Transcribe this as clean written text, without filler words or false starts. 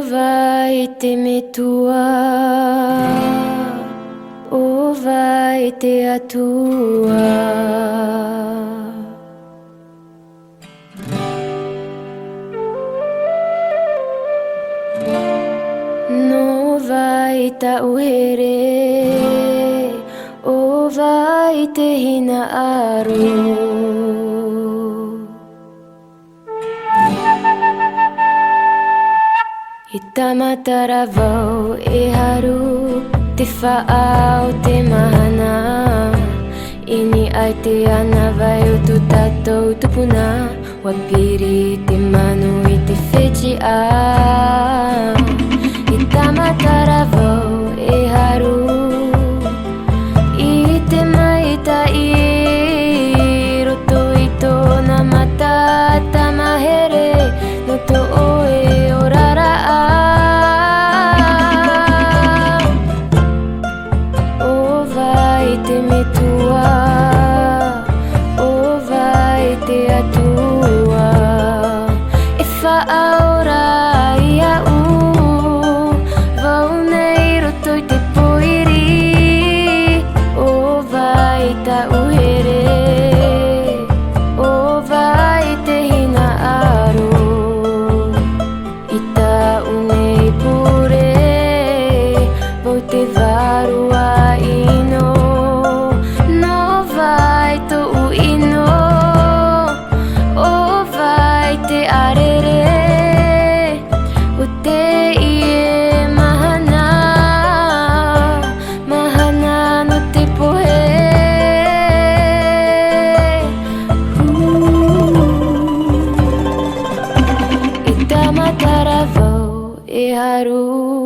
vai te metua, o vai te atua. No vai ta uhere, o vai te hina aru. I tamatara vau e haru, te whaau te mahana. Ini ai te ana vai o tu tatou tupuna, wapiri te manu i te whechi a. I tamatara vau e haru, i te maita i roto i tōna mata tamahere, no to oe o rara a. O vai te metua, o vai te atua, e whaaora ia u, vau nei roto i te poiri. O vai ta uhere, o vai te hina aro, i ta unei pure, vau te varua ino. No vai to uino, o vai te arere, o te ie mahana, mahana no te pohe. I tamatara vau e haru.